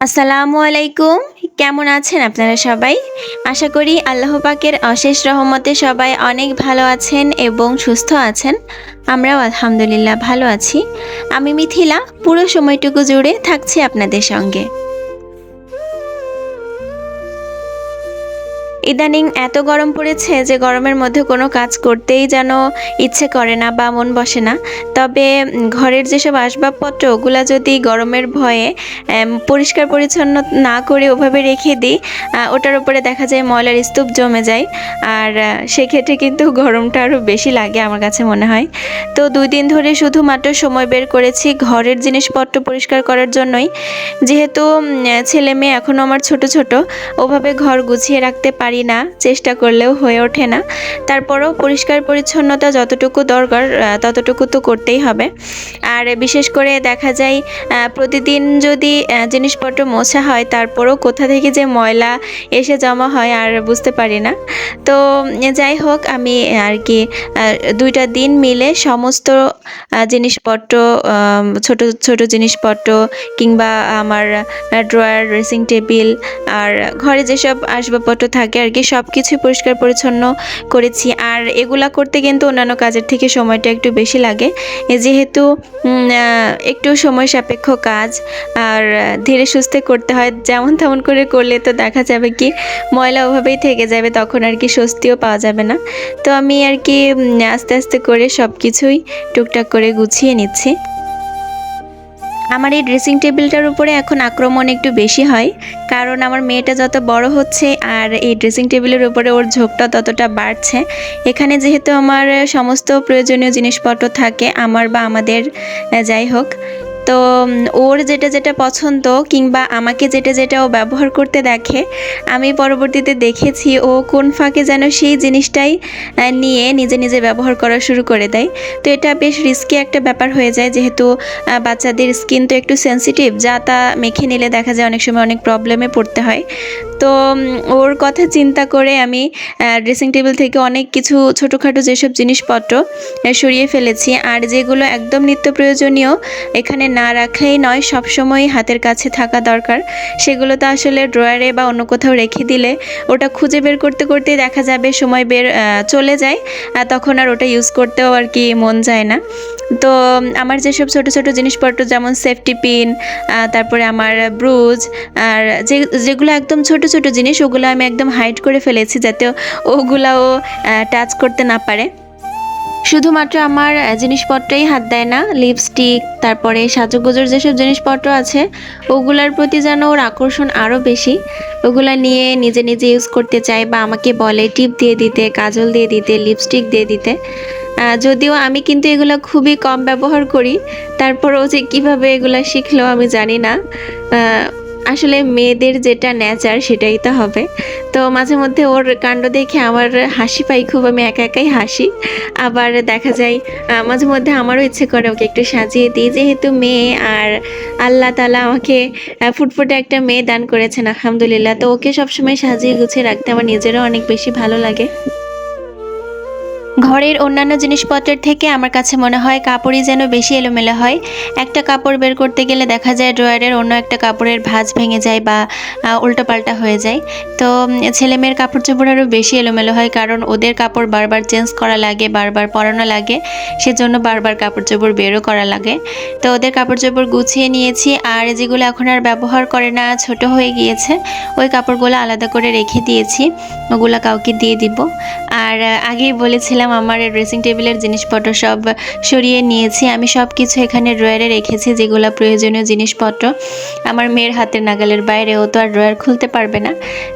আসসালামু আলাইকুম। কেমন আছেন আপনারা সবাই? আশা করি আল্লাহ পাকের অশেষ রহমতে সবাই অনেক ভালো আছেন এবং সুস্থ আছেন। আমরাও আলহামদুলিল্লাহ ভালো আছি। আমি মিথিলা পুরো সময়টুকু জুড়ে থাকছি আপনাদের সঙ্গে। ইদানিং এত গরম পড়েছে যে গরমের মধ্যে কোনো কাজ করতেই যেন ইচ্ছে করে না বা মন বসে না। তবে ঘরের যেসব আসবাবপত্র ওগুলা যদি গরমের ভয়ে পরিষ্কার পরিচ্ছন্ন না করে ওভাবে রেখে দিই, ওটার উপরে দেখা যায় ময়লার স্তূপ জমে যায়। আর সেক্ষেত্রে কিন্তু গরমটা আরও বেশি লাগে আমার কাছে মনে হয়। তো 2 দিন ধরে শুধুমাত্র সময় বের করেছি ঘরের জিনিসপত্র পরিষ্কার করার জন্যই। যেহেতু ছেলে মেয়ে এখনও আমার ছোট ছোট, ওভাবে ঘর গুছিয়ে রাখতে পারি না, চেষ্টা করলেও হয়ে ওঠে না। তারপরেও পরিষ্কার পরিচ্ছন্নতা যতটুকু দরকার ততটুকু তো করতেই হবে। আর বিশেষ করে দেখা যায় প্রতিদিন যদি জিনিসপত্র মোছা হয় তারপরেও কোথা থেকে যে ময়লা এসে জমা হয় আর বুঝতে পারি না। তো যাই হোক, আমি আর কি 2টা দিন মিলে সমস্ত জিনিসপত্র, ছোট ছোট জিনিসপত্র কিংবা আমার ড্রয়ার, ড্রেসিং টেবিল আর ঘরে যেসব আসবাবপত্র থাকে আর কি সব কিছুই পরিষ্কার পরিচ্ছন্ন করেছি। আর এগুলা করতে কিন্তু অন্যান্য কাজের থেকে সময়টা একটু বেশি লাগে, যেহেতু একটু সময় সাপেক্ষ কাজ। আর ধীরে সুস্থে করতে হয়, যেমন তেমন করে করলে তো দেখা যাবে কি ময়লা ওভাবেই থেকে যাবে, তখন আর কি স্বস্তিও পাওয়া যাবে না। তো আমি আর কি আস্তে আস্তে করে সব কিছুই টুকটাক করে গুছিয়ে নিচ্ছি। আমার এই ড্রেসিং টেবিলটার উপরে এখন আক্রমণ একটু বেশি হয়, কারণ আমার মেয়েটা যত বড় হচ্ছে আর এই ড্রেসিং টেবিলের উপরে ওর ঝোঁকটা ততটা বাড়ছে। এখানে যেহেতু আমার সমস্ত প্রয়োজনীয় জিনিসপত্র থাকে আমার বা আমাদের, যাই হোক, তো ওর যেটা যেটা পছন্দ কিংবা আমাকে যেটা যেটা ও ব্যবহার করতে দেখে, আমি পরবর্তীতে দেখেছি ও কোন ফাঁকে যেন সেই জিনিসটাই নিয়ে নিজে নিজে ব্যবহার করা শুরু করে দেয়। তো এটা বেশ রিস্কি একটা ব্যাপার হয়ে যায়, যেহেতু বাচ্চাদের স্কিন তো একটু সেনসিটিভ, যা তা মেখে নিলে দেখা যায় অনেক সময় অনেক প্রবলেমে পড়তে হয়। তো ওর কথা চিন্তা করে আমি ড্রেসিং টেবিল থেকে অনেক কিছু ছোটোখাটো যেসব জিনিসপত্র সরিয়ে ফেলেছি। আর যেগুলো একদম নিত্য প্রয়োজনীয় এখানে না রাখলেই নয়, সবসময় হাতের কাছে থাকা দরকার, সেগুলো তো আসলে ড্রয়ারে বা অন্য কোথাও রেখে দিলে ওটা খুঁজে বের করতে করতেই দেখা যাবে সময় চলে যায়, তখন আর ওটা ইউজ করতেও আর কি মন যায় না। তো আমার যেসব ছোট ছোট জিনিসপত্র যেমন সেফটি পিন, তারপরে আমার ব্রুজ, আর যেগুলো একদম ছোট ছোট জিনিস ওগুলো আমি একদম হাইড করে ফেলেছি যাতে ওগুলাও টাচ করতে না পারে। শুধুমাত্র আমার জিনিসপত্রেই হাত দেয় না, লিপস্টিক, তারপরে সাজুগুজুর যেসব জিনিসপত্র আছে ওগুলার প্রতি যেন ওর আকর্ষণ আরও বেশি। ওগুলা নিয়ে নিজে নিজে ইউজ করতে চায় বা আমাকে বলে টিপ দিয়ে দিতে, কাজল দিয়ে দিতে, লিপস্টিক দিয়ে দিতে। যদিও আমি কিন্তু এগুলো খুবই কম ব্যবহার করি, তারপরও যে কীভাবে এগুলো শিখলো আমি জানি না। আসলে মেয়েদের যেটা নেচার সেটাই তো হবে। তো মাঝে মধ্যে ওর কাণ্ড দেখে আমার হাসি পাই খুব, আমি একা একাই হাসি। আবার দেখা যায় মাঝে মধ্যে আমারও ইচ্ছে করে ওকে একটু সাজিয়ে দিই, যেহেতু মেয়ে আর আল্লাহ তাআলা আমাকে ফুটফুটে একটা মেয়ে দান করেছেন আলহামদুলিল্লাহ। তো ওকে সবসময় সাজিয়ে গুছিয়ে রাখতে আমার নিজেরও অনেক বেশি ভালো লাগে। ঘরের অন্যান্য জিনিসপত্রের থেকে আমার কাছে মনে হয় কাপড়ই যেন বেশি এলোমেলো হয়। একটা কাপড় বের করতে গেলে দেখা যায় ড্রয়ারের অন্য একটা কাপড়ের ভাঁজ ভেঙে যায় বা উল্টোপাল্টা হয়ে যায়। তো ছেলেমেয়ের কাপড় চোপড় আরও বেশি এলোমেলো হয়, কারণ ওদের কাপড় বারবার চেঞ্জ করা লাগে, বারবার পরানো লাগে, সেজন্য বারবার কাপড় চোপড় বেরও করা লাগে। তো ওদের কাপড় চোপড় গুছিয়ে নিয়েছি, আর যেগুলো এখন আর ব্যবহার করে না, ছোট হয়ে গিয়েছে, ওই কাপড়গুলো আলাদা করে রেখে দিয়েছি, ওগুলো কাউকে দিয়ে দিব। আর আগেই বলেছিলাম আমার ড্রেসিং টেবিলের জিনিসপত্র সব সরিয়ে নিয়েছি, আমি সব কিছু এখানে ড্রয়ারে রেখেছি, যেগুলো প্রয়োজনীয় জিনিসপত্র আমার মেয়ের হাতের নাগালের বাইরে, ও তো আর ড্রয়ার খুলতে পারবে না।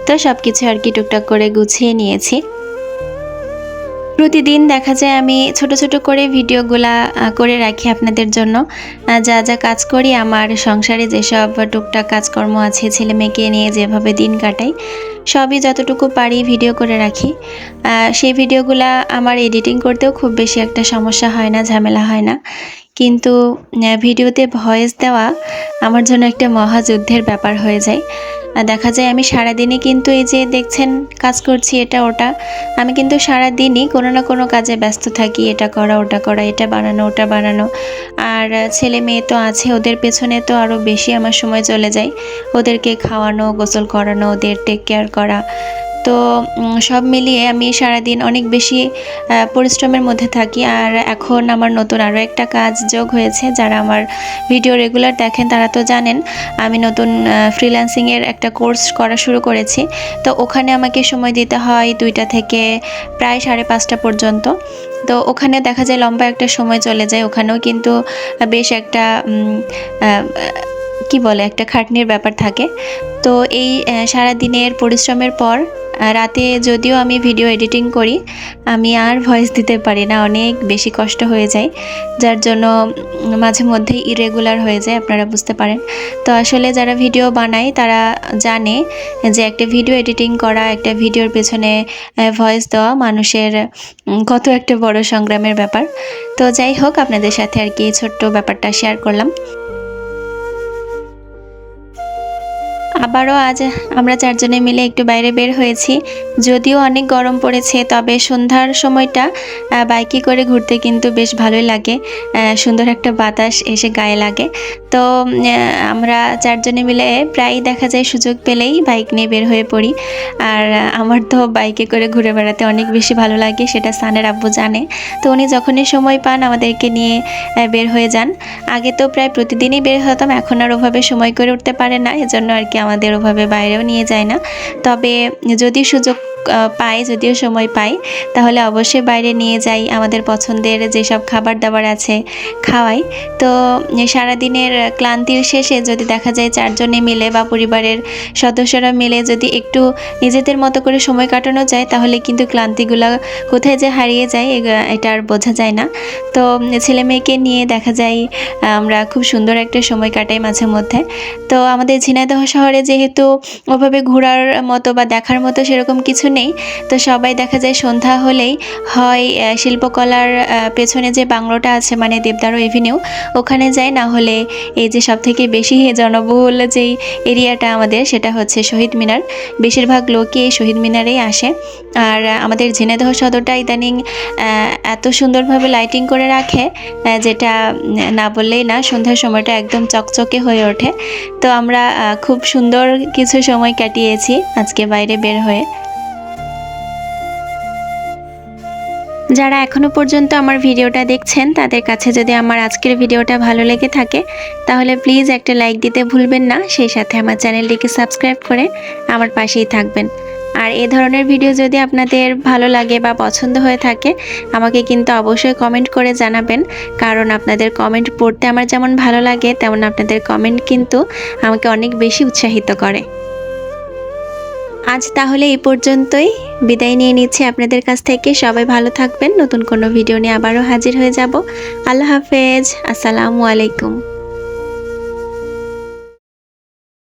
তো সব কিছু আর কি টুকটাক করে গুছিয়ে নিয়েছি। প্রতিদিন দেখা যায় আমি ছোট ছোট করে ভিডিওগুলা করে রাখি আপনাদের জন্য, যা যা কাজ করি, আমার সংসারে যেসব টুকটাক কাজকর্ম আছে, ছেলে মেয়েকে নিয়ে যেভাবে দিন কাটাই, সবই যতটুকু পারি ভিডিও করে রাখি। সেই ভিডিওগুলা আমার এডিটিং করতেও খুব বেশি একটা সমস্যা হয় না, ঝামেলা হয় না। কিন্তু ভিডিওতে ভয়েস দেওয়া আমার জন্য একটা মহাযুদ্ধের ব্যাপার হয়ে যায়। দেখা যায় আমি সারাদিনই কিন্তু এই যে দেখছেন কাজ করছি এটা ওটা, আমি কিন্তু সারাদিনই কোনো না কোনো কাজে ব্যস্ত থাকি, এটা করা ওটা করা, এটা বানানো ওটা বানানো। আর ছেলে মেয়ে তো আছে, ওদের পেছনে তো আরও বেশি আমার সময় চলে যায়, ওদেরকে খাওয়ানো, গোসল করানো, ওদের টেক কেয়ার করা। তো সব মিলিয়ে আমি সারাদিন অনেক বেশি পরিশ্রমের মধ্যে থাকি। আর এখন আমার নতুন আরও একটা কাজ যোগ হয়েছে, যারা আমার ভিডিও রেগুলার দেখেন তারা তো জানেন আমি নতুন ফ্রিল্যান্সিংয়ের একটা কোর্স করা শুরু করেছি। তো ওখানে আমাকে সময় দিতে হয় 2টা থেকে প্রায় 5:30 পর্যন্ত। তো ওখানে দেখা যায় লম্বা একটা সময় চলে যায়, ওখানেও কিন্তু বেশ একটা কি বলে একটা খাটনির ব্যাপার থাকে। তো এই সারাদিনের পরিশ্রমের পর রাতে যদিও আমি ভিডিও এডিটিং করি, আমি আর ভয়েস দিতে পারি না, অনেক বেশি কষ্ট হয়ে যায়, যার জন্য মাঝে মধ্যেই ইরেগুলার হয়ে যায়, আপনারা বুঝতে পারেন। তো আসলে যারা ভিডিও বানায় তারা জানে যে একটা ভিডিও এডিটিং করা, একটা ভিডিওর পেছনে ভয়েস দেওয়া মানুষের কত একটা বড় সংগ্রামের ব্যাপার। তো যাই হোক, আপনাদের সাথে আর কি ছোট্ট ব্যাপারটা শেয়ার করলাম। আবারও আজ আমরা 4 জনে মিলে একটু বাইরে বের হয়েছি। যদিও অনেক গরম পড়েছে, তবে সন্ধ্যার সময়টা বাইকে করে ঘুরতে কিন্তু বেশ ভালোই লাগে, সুন্দর একটা বাতাস এসে গায়ে লাগে। তো আমরা 4 জনে মিলে প্রায়ই দেখা যায় সুযোগ পেলেই বাইক নিয়ে বের হয়ে পড়ি। আর আমার তো বাইকে করে ঘুরে বেড়াতে অনেক বেশি ভালো লাগে, সেটা সানের আব্বু জানে। তো উনি যখনই সময় পান আমাদেরকে নিয়ে বের হয়ে যান। আগে তো প্রায় প্রতিদিনই বের হতাম, এখন আর ওভাবে সময় করে উঠতে পারে না, এজন্য আর কি আমাদের ওভাবে বাইরেও নিয়ে যায় না। তবে যদি সুযোগ পাই, যদিও সময় পাই, তাহলে অবশ্যই বাইরে নিয়ে যাই, আমাদের পছন্দের যেসব খাবার দাবার আছে খাওয়াই। তো সারাদিনের ক্লান্তির শেষে যদি দেখা যায় 4 জনে মিলে বা পরিবারের সদস্যরা মিলে যদি একটু নিজেদের মতো করে সময় কাটানো যায়, তাহলে কিন্তু ক্লান্তিগুলো কোথায় যে হারিয়ে যায় এটা আর বোঝা যায় না। তো ছেলে মেয়েকে নিয়ে দেখা যায় আমরা খুব সুন্দর একটা সময় কাটাই মাঝে মধ্যে। তো আমাদের ঝিনাইদহ শহরে যেহেতু ওভাবে ঘোরার মতো বা দেখার মতো সেরকম কিছু নেই, তো সবাই দেখা যায় সন্ধ্যা হলেই হয় শিল্পকলার পেছনে যে বাংলোটা আছে, মানে দেবদারু এভিনিউ, ওখানে যায়, না হলে এই যে সবথেকে বেশি জনবহুল যেই এরিয়াটা আমাদের, সেটা হচ্ছে শহীদ মিনার। বেশিরভাগ লোকই এই শহীদ মিনারেই আসে। আর আমাদের ঝিনাইদহ সদরটা ইদানিং এত সুন্দরভাবে লাইটিং করে রাখে, যেটা না বললেই না, সন্ধ্যার সময়টা একদম চকচকে হয়ে ওঠে। তো আমরা খুব সুন্দর কিছু সময় কাটিয়েছি আজকে বাইরে বের হয়ে। যারা এখনো পর্যন্ত আমার ভিডিওটা দেখছেন, তাদের কাছে যদি আমার আজকের ভিডিওটা ভালো লেগে থাকে, তাহলে প্লিজ একটা লাইক দিতে ভুলবেন না, সেই সাথে আমার চ্যানেলটিকে সাবস্ক্রাইব করে আমার পাশেই থাকবেন। আর এই ধরনের ভিডিও যদি আপনাদের ভালো লাগে বা পছন্দ হয়ে থাকে, আমাকে কিন্তু অবশ্যই কমেন্ট করে জানাবেন, কারণ আপনাদের কমেন্ট পড়তে আমার যেমন ভালো লাগে, তেমন আপনাদের কমেন্ট কিন্তু আমাকে অনেক বেশি উৎসাহিত করে। আজ তাহলে এই পর্যন্তই, বিদায় নিয়ে নিচ্ছি আপনাদের কাছ থেকে। সবাই ভালো থাকবেন, নতুন কোনো ভিডিও নিয়ে আবারও হাজির হয়ে যাব। আল্লাহ হাফেজ, আসসালামু আলাইকুম।